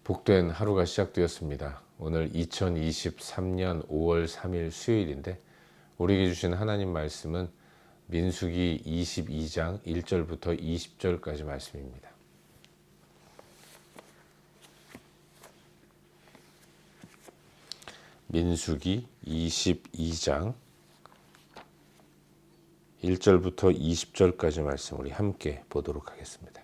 복된 하루가 시작되었습니다. 오늘 2023년 5월 3일 수요일인데 우리에게 주신 하나님 말씀은 민수기 22장 1절부터 20절까지 말씀입니다. 민수기 22장 1절부터 20절까지 말씀 우리 함께 보도록 하겠습니다.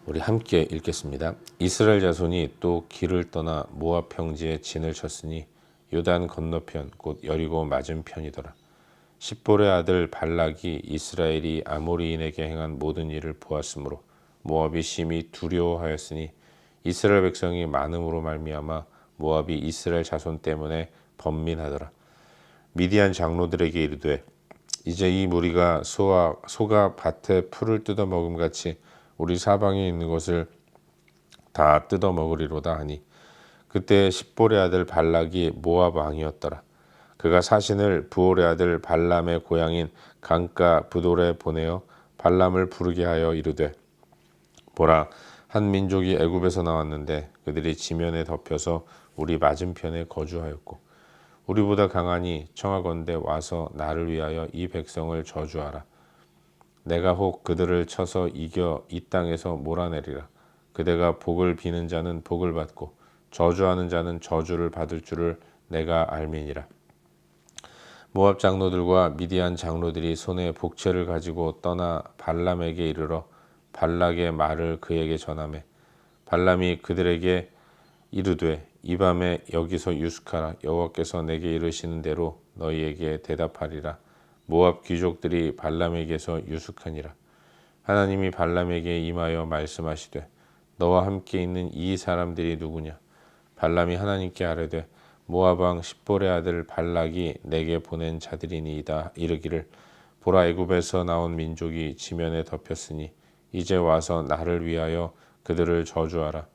우리 함께 읽겠습니다. 이스라엘 자손이 또 길을 떠나 모압 평지에 진을 쳤으니 요단 건너편 곧 여리고 맞은편이더라. 십볼의 아들 발락이 이스라엘이 아모리인에게 행한 모든 일을 보았으므로 모압이 심히 두려워하였으니 이스라엘 백성이 많음으로 말미암아 모압이 이스라엘 자손 때문에 번민하더라. 미디안 장로들에게 이르되 이제 이 무리가 소가 밭에 풀을 뜯어 먹음 같이 우리 사방에 있는 것을 다 뜯어 먹으리로다 하니 그때 십볼의 아들 발락이 모압 왕이었더라. 그가 사신을 부올의 아들 발람의 고향인 강가 부돌에 보내어 발람을 부르게 하여 이르되 보라, 한 민족이 애굽에서 나왔는데 그들이 지면에 덮여서 우리 맞은편에 거주하였고 우리보다 강하니 청하건대 와서 나를 위하여 이 백성을 저주하라. 내가 혹 그들을 쳐서 이겨 이 땅에서 몰아내리라. 그대가 복을 비는 자는 복을 받고 저주하는 자는 저주를 받을 줄을 내가 알미니라. 모압 장로들과 미디안 장로들이 손에 복채를 가지고 떠나 발람에게 이르러 발락의 말을 그에게 전하매 발람이 그들에게 이르되 이 밤에 여기서 유숙하라. 여호와께서 내게 이르시는 대로 너희에게 대답하리라. 모압 귀족들이 발람에게서 유숙하니라. 하나님이 발람에게 임하여 말씀하시되 너와 함께 있는 이 사람들이 누구냐? 발람이 하나님께 아뢰되 모압 왕 십볼의 아들 발락이 내게 보낸 자들이니이다. 이르기를 보라, 애굽에서 나온 민족이 지면에 덮였으니 이제 와서 나를 위하여 그들을 저주하라.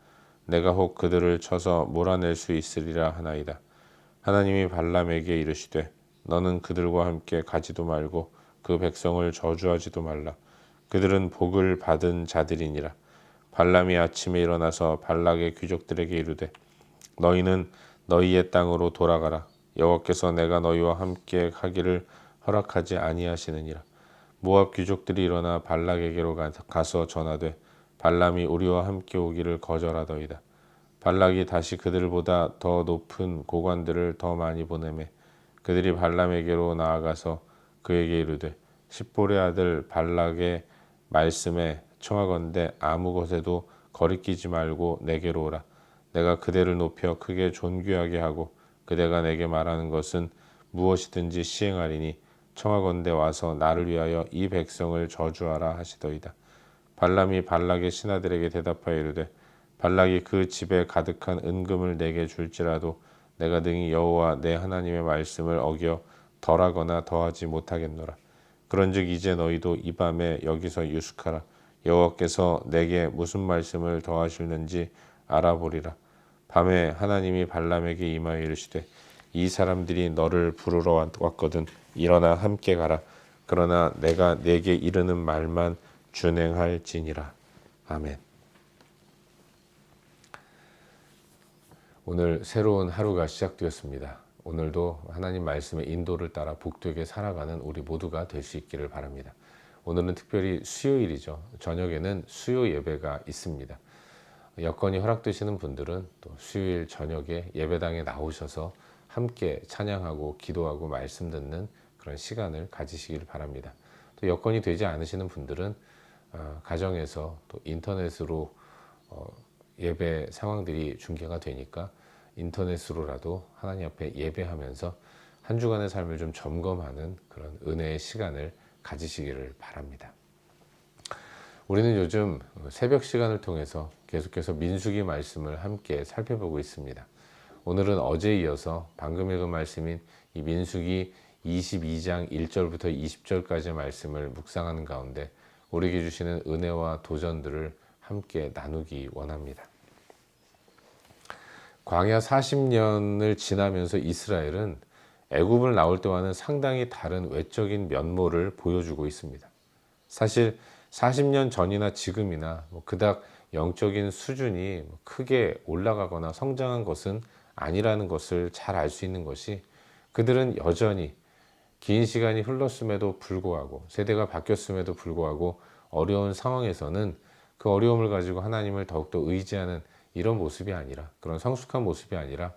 내가 혹 그들을 쳐서 몰아낼 수 있으리라 하나이다. 하나님이 발람에게 이르시되 너는 그들과 함께 가지도 말고 그 백성을 저주하지도 말라. 그들은 복을 받은 자들이니라. 발람이 아침에 일어나서 발락의 귀족들에게 이르되 너희는 너희의 땅으로 돌아가라. 여호와께서 내가 너희와 함께 하기를 허락하지 아니하시느니라. 모압 귀족들이 일어나 발락에게로 가서 전하되 발람이 우리와 함께 오기를 거절하더이다. 발락이 다시 그들보다 더 높은 고관들을 더 많이 보내매 그들이 발람에게로 나아가서 그에게 이르되 십볼의 아들 발락의 말씀에 청하건대 아무 것에도 거리끼지 말고 내게로 오라. 내가 그대를 높여 크게 존귀하게 하고 그대가 내게 말하는 것은 무엇이든지 시행하리니 청하건대 와서 나를 위하여 이 백성을 저주하라 하시더이다. 발람이 발락의 신하들에게 대답하여 이르되 발락이 그 집에 가득한 은금을 내게 줄지라도 내가 능히 여호와 내 하나님의 말씀을 어겨 덜하거나 더하지 못하겠노라. 그런즉 이제 너희도 이 밤에 여기서 유숙하라. 여호와께서 내게 무슨 말씀을 더하실는지 알아보리라. 밤에 하나님이 발람에게 임하여 이르시되 이 사람들이 너를 부르러 왔거든 일어나 함께 가라. 그러나 내가 네게 이르는 말만 준행할지니라. 아멘. 오늘 새로운 하루가 시작되었습니다. 오늘도 하나님 말씀의 인도를 따라 복되게 살아가는 우리 모두가 될 수 있기를 바랍니다. 오늘은 특별히 수요일이죠. 저녁에는 수요 예배가 있습니다. 여건이 허락되시는 분들은 또 수요일 저녁에 예배당에 나오셔서 함께 찬양하고 기도하고 말씀 듣는 그런 시간을 가지시길 바랍니다. 또 여건이 되지 않으시는 분들은 가정에서 또 인터넷으로 예배 상황들이 중계가 되니까 인터넷으로라도 하나님 앞에 예배하면서 한 주간의 삶을 좀 점검하는 그런 은혜의 시간을 가지시기를 바랍니다. 우리는 요즘 새벽 시간을 통해서 계속해서 민수기 말씀을 함께 살펴보고 있습니다. 오늘은 어제에 이어서 방금 읽은 말씀인 이 민수기 22장 1절부터 20절까지의 말씀을 묵상하는 가운데 우리에게 주시는 은혜와 도전들을 함께 나누기 원합니다. 광야 40년을 지나면서 이스라엘은 애굽을 나올 때와는 상당히 다른 외적인 면모를 보여주고 있습니다. 사실 40년 전이나 지금이나 그닥 영적인 수준이 크게 올라가거나 성장한 것은 아니라는 것을 잘 알 수 있는 것이, 그들은 여전히 긴 시간이 흘렀음에도 불구하고, 세대가 바뀌었음에도 불구하고 어려운 상황에서는 그 어려움을 가지고 하나님을 더욱더 의지하는 이런 모습이 아니라, 그런 성숙한 모습이 아니라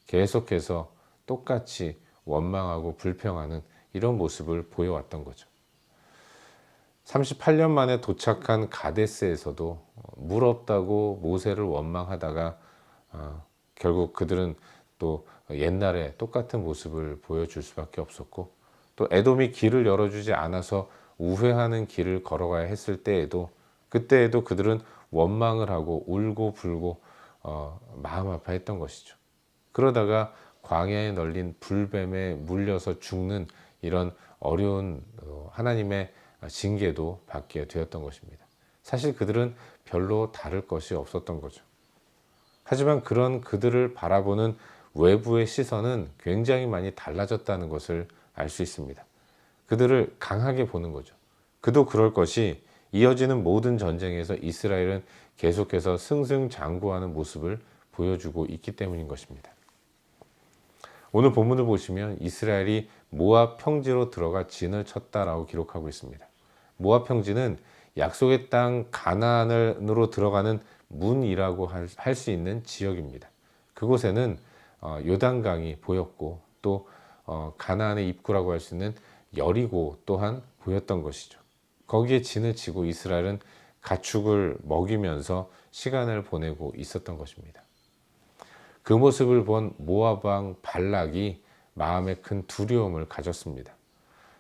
계속해서 똑같이 원망하고 불평하는 이런 모습을 보여왔던 거죠. 38년 만에 도착한 가데스에서도 물 없다고 모세를 원망하다가 결국 그들은 또 옛날에 똑같은 모습을 보여줄 수밖에 없었고, 또 에돔이 길을 열어주지 않아서 우회하는 길을 걸어가야 했을 때에도, 그때에도 그들은 원망을 하고 울고 불고 마음 아파했던 것이죠. 그러다가 광야에 널린 불뱀에 물려서 죽는 이런 어려운 하나님의 징계도 받게 되었던 것입니다. 사실 그들은 별로 다를 것이 없었던 거죠. 하지만 그런 그들을 바라보는 외부의 시선은 굉장히 많이 달라졌다는 것을 알 수 있습니다. 그들을 강하게 보는 거죠. 그도 그럴 것이, 이어지는 모든 전쟁에서 이스라엘은 계속해서 승승장구하는 모습을 보여주고 있기 때문인 것입니다. 오늘 본문을 보시면 이스라엘이 모압 평지로 들어가 진을 쳤다라고 기록하고 있습니다. 모압 평지는 약속의 땅 가나안으로 들어가는 문이라고 할 수 있는 지역입니다. 그곳에는 요단강이 보였고, 또 가나안의 입구라고 할 수 있는 여리고 또한 보였던 것이죠. 거기에 진을 치고 이스라엘은 가축을 먹이면서 시간을 보내고 있었던 것입니다. 그 모습을 본 모압 왕 발락이 마음에 큰 두려움을 가졌습니다.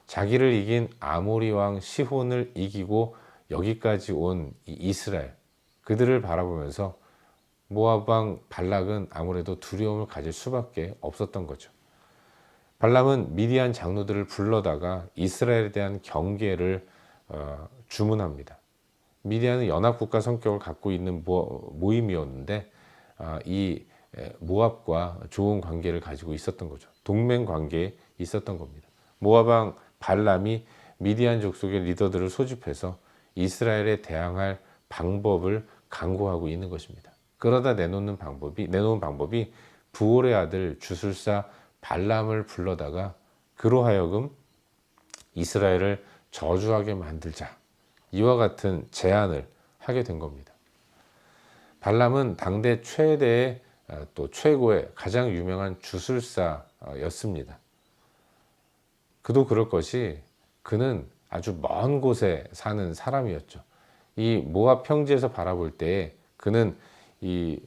자기를 이긴 아모리 왕 시혼을 이기고 여기까지 온 이스라엘, 그들을 바라보면서 모압 왕 발락은 아무래도 두려움을 가질 수밖에 없었던 거죠. 발람은 미디안 장로들을 불러다가 이스라엘에 대한 경계를 주문합니다. 미디안은 연합국가 성격을 갖고 있는 모임이었는데 이 모압과 좋은 관계를 가지고 있었던 거죠. 동맹 관계에 있었던 겁니다. 모압 왕 발람이 미디안 족속의 리더들을 소집해서 이스라엘에 대항할 방법을 강구하고 있는 것입니다. 그러다 내놓은 방법이 부올의 아들 주술사 발람을 불러다가 그로 하여금 이스라엘을 저주하게 만들자, 이와 같은 제안을 하게 된 겁니다. 발람은 당대 최대의 또 최고의 가장 유명한 주술사였습니다. 그도 그럴 것이, 그는 아주 먼 곳에 사는 사람이었죠. 이 모압 평지에서 바라볼 때 그는 이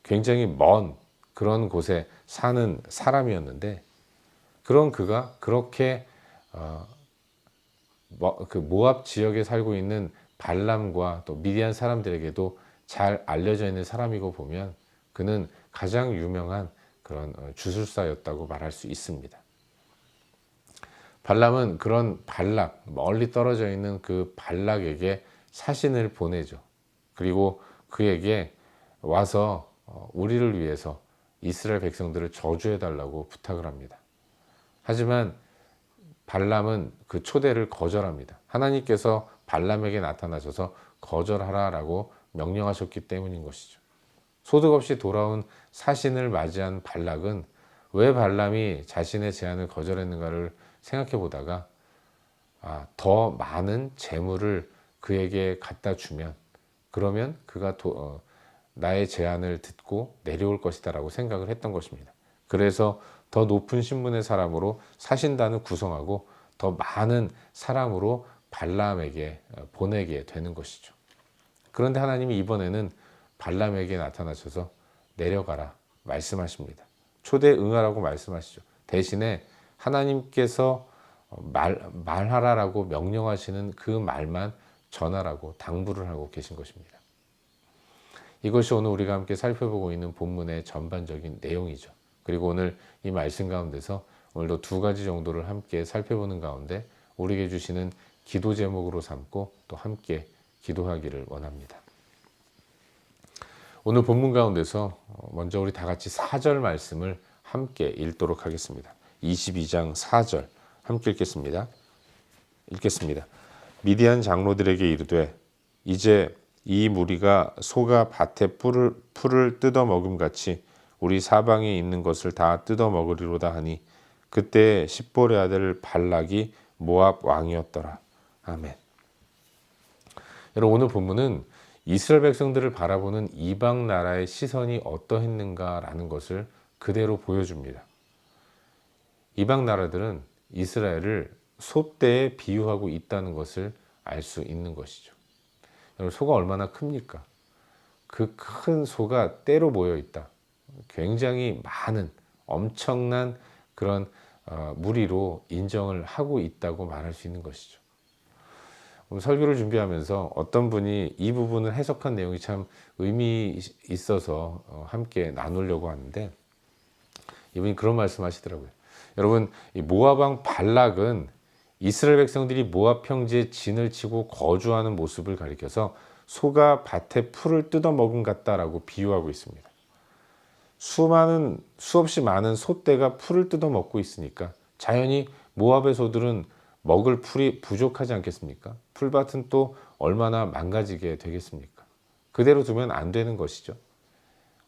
굉장히 먼 그런 곳에 사는 사람이었는데, 그런 그가 그렇게 그 모압 지역에 살고 있는 발람과 또 미디안 사람들에게도 잘 알려져 있는 사람이고 보면 그는 가장 유명한 그런 주술사였다고 말할 수 있습니다. 발람은 그런 발락, 멀리 떨어져 있는 그 발락에게 사신을 보내죠. 그리고 그에게 와서 우리를 위해서 이스라엘 백성들을 저주해 달라고 부탁을 합니다. 하지만 발람은 그 초대를 거절합니다. 하나님께서 발람에게 나타나셔서 거절하라라고 명령하셨기 때문인 것이죠. 소득 없이 돌아온 사신을 맞이한 발락은 왜 발람이 자신의 제안을 거절했는가를 생각해 보다가 더 많은 재물을 그에게 갖다 주면, 그러면 그가 나의 제안을 듣고 내려올 것이다 라고 생각을 했던 것입니다. 그래서 더 높은 신분의 사람으로 사신단을 구성하고 더 많은 사람으로 발람에게 보내게 되는 것이죠. 그런데 하나님이 이번에는 발람에게 나타나셔서 내려가라 말씀하십니다. 초대에 응하라고 말씀하시죠. 대신에 하나님께서 말하라라고 명령하시는 그 말만 전하라고 당부를 하고 계신 것입니다. 이것이 오늘 우리가 함께 살펴보고 있는 본문의 전반적인 내용이죠. 그리고 오늘 이 말씀 가운데서 오늘도 두 가지 정도를 함께 살펴보는 가운데 우리에게 주시는 기도 제목으로 삼고 또 함께 기도하기를 원합니다. 오늘 본문 가운데서 먼저 우리 다 같이 4절 말씀을 함께 읽도록 하겠습니다. 22장 4절 함께 읽겠습니다. 미디안 장로들에게 이르되 이제 이 무리가 소가 밭에 풀을 뜯어 먹음 같이 우리 사방에 있는 것을 다 뜯어 먹으리로다 하니 그때 십볼의 아들 발락이 모압 왕이었더라. 아멘. 여러분, 오늘 본문은 이스라엘 백성들을 바라보는 이방 나라의 시선이 어떠했는가라는 것을 그대로 보여줍니다. 이방 나라들은 이스라엘을 소떼에 비유하고 있다는 것을 알 수 있는 것이죠. 여러분, 소가 얼마나 큽니까? 그 큰 소가 떼로 모여 있다. 굉장히 많은 엄청난 그런 무리로 인정을 하고 있다고 말할 수 있는 것이죠. 설교를 준비하면서 어떤 분이 이 부분을 해석한 내용이 참 의미 있어서 함께 나누려고 하는데, 이분이 그런 말씀 하시더라고요. 여러분, 이 모압 왕 발락은 이스라엘 백성들이 모압 평지에 진을 치고 거주하는 모습을 가리켜서 소가 밭에 풀을 뜯어 먹은 같다라고 비유하고 있습니다. 수없이 많은 소떼가 풀을 뜯어 먹고 있으니까 자연히 모압의 소들은 먹을 풀이 부족하지 않겠습니까? 풀밭은 또 얼마나 망가지게 되겠습니까? 그대로 두면 안 되는 것이죠.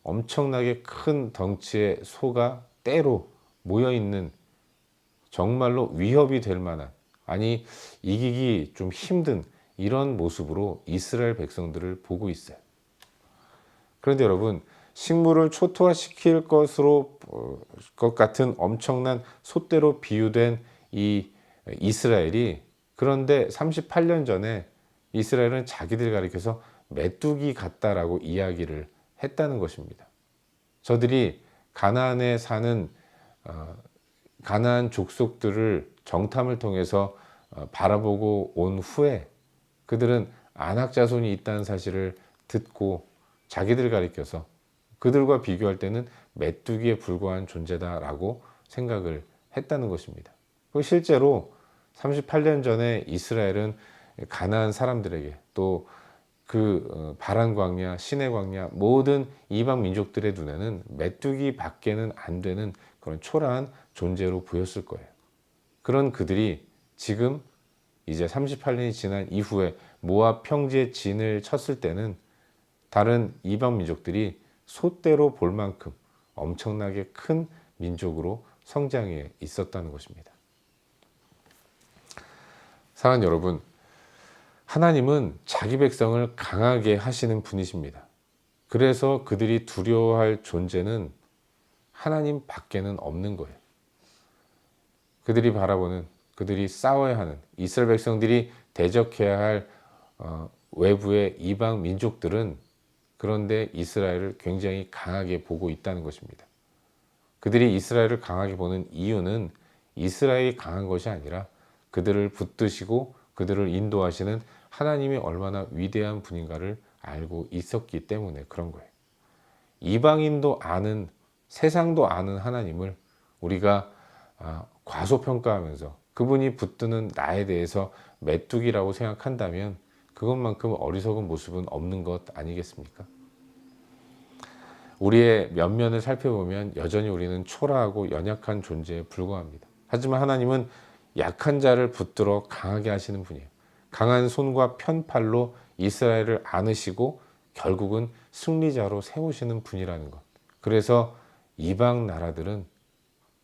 엄청나게 큰 덩치의 소가 때로 모여있는, 정말로 위협이 될 만한, 아니 이기기 좀 힘든 이런 모습으로 이스라엘 백성들을 보고 있어요. 그런데 여러분, 식물을 초토화시킬 것 같은 엄청난 소떼로 비유된 이 이스라엘이, 그런데 38년 전에 이스라엘은 자기들 가리켜서 메뚜기 같다라고 이야기를 했다는 것입니다. 저들이 가나안에 사는 가나안 족속들을 정탐을 통해서 바라보고 온 후에 그들은 아낙 자손이 있다는 사실을 듣고 자기들 가리켜서 그들과 비교할 때는 메뚜기에 불과한 존재다라고 생각을 했다는 것입니다. 실제로 38년 전에 이스라엘은 가나안 사람들에게, 또 그 바란 광야, 시내 광야, 모든 이방 민족들의 눈에는 메뚜기 밖에는 안 되는 그런 초라한 존재로 보였을 거예요. 그런 그들이 지금 이제 38년이 지난 이후에 모압 평지에 진을 쳤을 때는 다른 이방 민족들이 소떼로 볼 만큼 엄청나게 큰 민족으로 성장해 있었다는 것입니다. 사랑하는 여러분, 하나님은 자기 백성을 강하게 하시는 분이십니다. 그래서 그들이 두려워할 존재는 하나님 밖에는 없는 거예요. 그들이 바라보는, 그들이 싸워야 하는, 이스라엘 백성들이 대적해야 할 외부의 이방 민족들은, 그런데 이스라엘을 굉장히 강하게 보고 있다는 것입니다. 그들이 이스라엘을 강하게 보는 이유는 이스라엘이 강한 것이 아니라 그들을 붙드시고 그들을 인도하시는 하나님이 얼마나 위대한 분인가를 알고 있었기 때문에 그런 거예요. 이방인도 아는, 세상도 아는 하나님을 우리가 과소평가하면서 그분이 붙드는 나에 대해서 메뚜기라고 생각한다면 그것만큼 어리석은 모습은 없는 것 아니겠습니까? 우리의 면면을 살펴보면 여전히 우리는 초라하고 연약한 존재에 불과합니다. 하지만 하나님은 약한 자를 붙들어 강하게 하시는 분이에요. 강한 손과 편팔로 이스라엘을 안으시고 결국은 승리자로 세우시는 분이라는 것. 그래서 이방 나라들은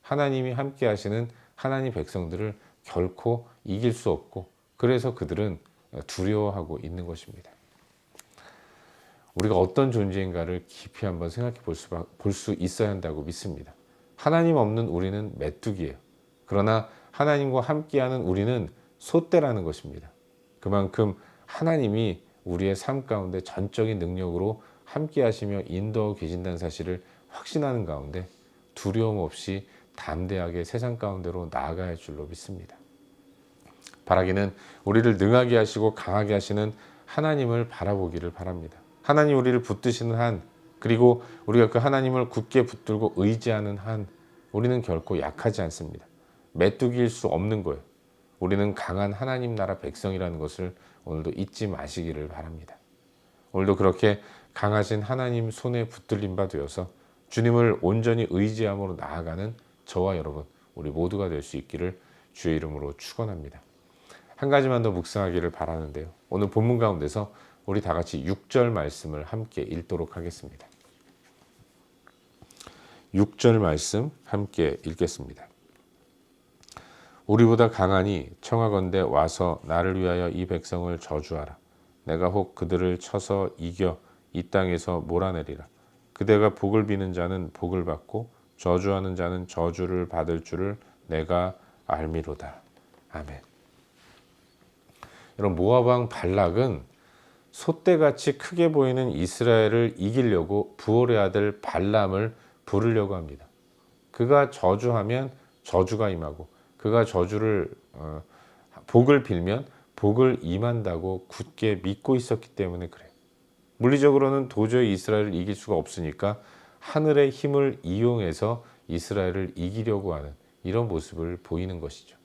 하나님이 함께 하시는 하나님 백성들을 결코 이길 수 없고, 그래서 그들은 두려워하고 있는 것입니다. 우리가 어떤 존재인가를 깊이 한번 생각해 볼 수 있어야 한다고 믿습니다. 하나님 없는 우리는 메뚜기예요. 그러나 하나님과 함께하는 우리는 소떼라는 것입니다. 그만큼 하나님이 우리의 삶 가운데 전적인 능력으로 함께 하시며 인도하고 계신다는 사실을 확신하는 가운데 두려움 없이 담대하게 세상 가운데로 나아가야 할 줄로 믿습니다. 바라기는 우리를 능하게 하시고 강하게 하시는 하나님을 바라보기를 바랍니다. 하나님 우리를 붙드시는 한, 그리고 우리가 그 하나님을 굳게 붙들고 의지하는 한, 우리는 결코 약하지 않습니다. 메뚜기일 수 없는 거예요. 우리는 강한 하나님 나라 백성이라는 것을 오늘도 잊지 마시기를 바랍니다. 오늘도 그렇게 강하신 하나님 손에 붙들린 바 되어서 주님을 온전히 의지함으로 나아가는 저와 여러분, 우리 모두가 될 수 있기를 주의 이름으로 축원합니다. 한 가지만 더 묵상하기를 바라는데요. 오늘 본문 가운데서 우리 다 같이 6절 말씀을 함께 읽도록 하겠습니다. 6절 말씀 함께 읽겠습니다. 우리보다 강하니 청하건대 와서 나를 위하여 이 백성을 저주하라. 내가 혹 그들을 쳐서 이겨 이 땅에서 몰아내리라. 그대가 복을 비는 자는 복을 받고 저주하는 자는 저주를 받을 줄을 내가 알미로다. 아멘. 여러분, 모압 왕 발락은 솥대같이 크게 보이는 이스라엘을 이기려고 부올의 아들 발람을 부르려고 합니다. 그가 저주하면 저주가 임하고 그가 복을 빌면 복을 임한다고 굳게 믿고 있었기 때문에 그래요. 물리적으로는 도저히 이스라엘을 이길 수가 없으니까 하늘의 힘을 이용해서 이스라엘을 이기려고 하는 이런 모습을 보이는 것이죠.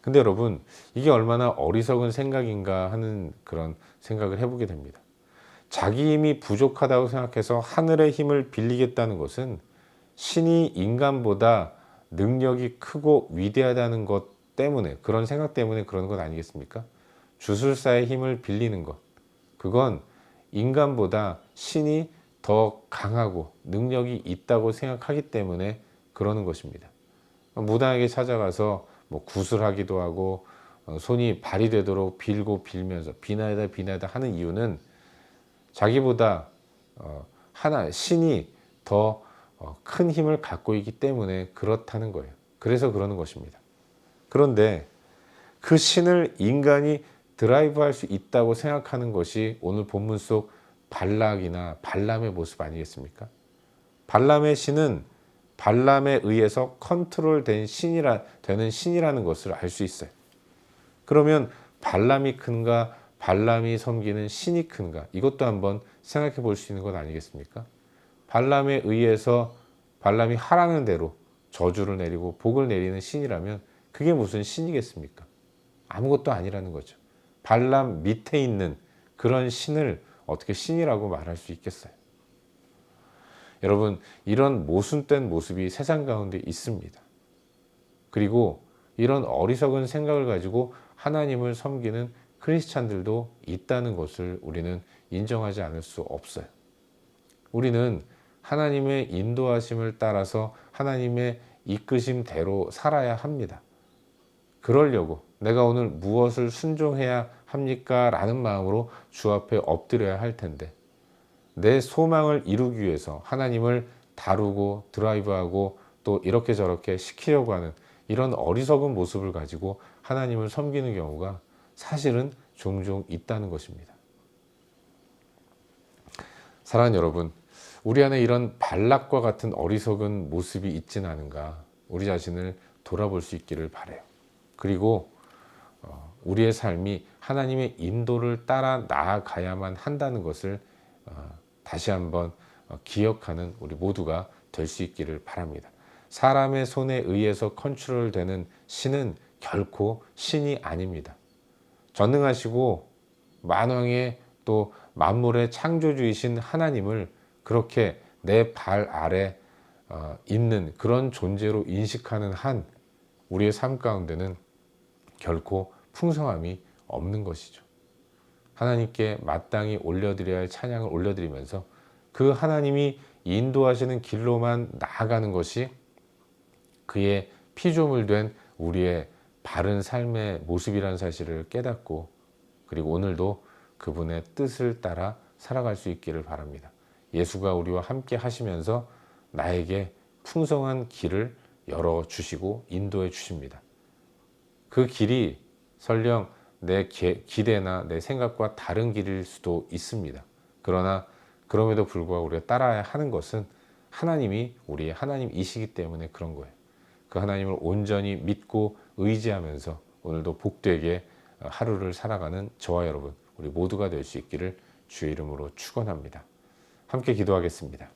근데 여러분, 이게 얼마나 어리석은 생각인가 하는 그런 생각을 해보게 됩니다. 자기 힘이 부족하다고 생각해서 하늘의 힘을 빌리겠다는 것은 신이 인간보다 능력이 크고 위대하다는 것 때문에, 그런 생각 때문에 그러는 것 아니겠습니까? 주술사의 힘을 빌리는 것, 그건 인간보다 신이 더 강하고 능력이 있다고 생각하기 때문에 그러는 것입니다. 무당에게 찾아가서 구술하기도 하고 손이 발이 되도록 빌고 빌면서 비나이다 하는 이유는 자기보다 신이 더 큰 힘을 갖고 있기 때문에 그렇다는 거예요. 그래서 그러는 것입니다. 그런데 그 신을 인간이 드라이브할 수 있다고 생각하는 것이 오늘 본문 속 발락이나 발람의 모습 아니겠습니까? 발람의 신은 발람에 의해서 컨트롤된 되는 신이라는 것을 알 수 있어요. 그러면 발람이 큰가, 발람이 섬기는 신이 큰가, 이것도 한번 생각해 볼 수 있는 것 아니겠습니까? 발람에 의해서 발람이 하라는 대로 저주를 내리고 복을 내리는 신이라면 그게 무슨 신이겠습니까? 아무것도 아니라는 거죠. 발람 밑에 있는 그런 신을 어떻게 신이라고 말할 수 있겠어요? 여러분, 이런 모순된 모습이 세상 가운데 있습니다. 그리고 이런 어리석은 생각을 가지고 하나님을 섬기는 크리스찬들도 있다는 것을 우리는 인정하지 않을 수 없어요. 우리는 하나님의 인도하심을 따라서 하나님의 이끄심대로 살아야 합니다. 그러려고 내가 오늘 무엇을 순종해야 합니까? 라는 마음으로 주 앞에 엎드려야 할 텐데, 내 소망을 이루기 위해서 하나님을 다루고 드라이브하고 또 이렇게 저렇게 시키려고 하는 이런 어리석은 모습을 가지고 하나님을 섬기는 경우가 사실은 종종 있다는 것입니다. 사랑하는 여러분, 우리 안에 이런 발락과 같은 어리석은 모습이 있진 않은가, 우리 자신을 돌아볼 수 있기를 바라요. 그리고 우리의 삶이 하나님의 인도를 따라 나아가야만 한다는 것을 다시 한번 기억하는 우리 모두가 될 수 있기를 바랍니다. 사람의 손에 의해서 컨트롤되는 신은 결코 신이 아닙니다. 전능하시고 만왕의 또 만물의 창조주이신 하나님을 그렇게 내 발 아래 있는 그런 존재로 인식하는 한 우리의 삶 가운데는 결코 풍성함이 없는 것이죠. 하나님께 마땅히 올려드려야 할 찬양을 올려드리면서 그 하나님이 인도하시는 길로만 나아가는 것이 그의 피조물 된 우리의 바른 삶의 모습이라는 사실을 깨닫고, 그리고 오늘도 그분의 뜻을 따라 살아갈 수 있기를 바랍니다. 예수가 우리와 함께 하시면서 나에게 풍성한 길을 열어주시고 인도해 주십니다. 그 길이 설령 내 기대나 내 생각과 다른 길일 수도 있습니다. 그러나 그럼에도 불구하고 우리가 따라야 하는 것은 하나님이 우리의 하나님이시기 때문에 그런 거예요. 그 하나님을 온전히 믿고 의지하면서 오늘도 복되게 하루를 살아가는 저와 여러분, 우리 모두가 될 수 있기를 주의 이름으로 축원합니다. 함께 기도하겠습니다.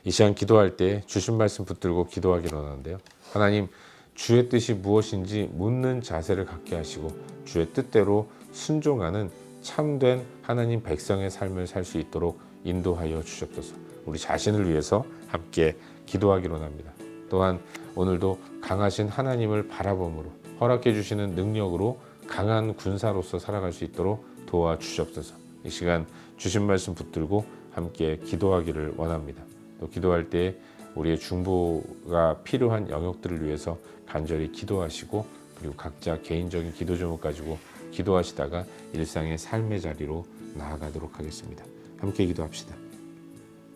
이 시간 기도할 때 주신 말씀 붙들고 기도하기로 하는데요. 하나님, 주의 뜻이 무엇인지 묻는 자세를 갖게 하시고 주의 뜻대로 순종하는 참된 하나님 백성의 삶을 살 수 있도록 인도하여 주시옵소서. 우리 자신을 위해서 함께 기도하기로 합니다. 또한 오늘도 강하신 하나님을 바라봄으로 허락해 주시는 능력으로 강한 군사로서 살아갈 수 있도록 도와주시옵소서. 이 시간 주신 말씀 붙들고 함께 기도하기를 원합니다. 또 기도할 때 우리의 중보가 필요한 영역들을 위해서 간절히 기도하시고 그리고 각자 개인적인 기도 제목 가지고 기도하시다가 일상의 삶의 자리로 나아가도록 하겠습니다. 함께 기도합시다.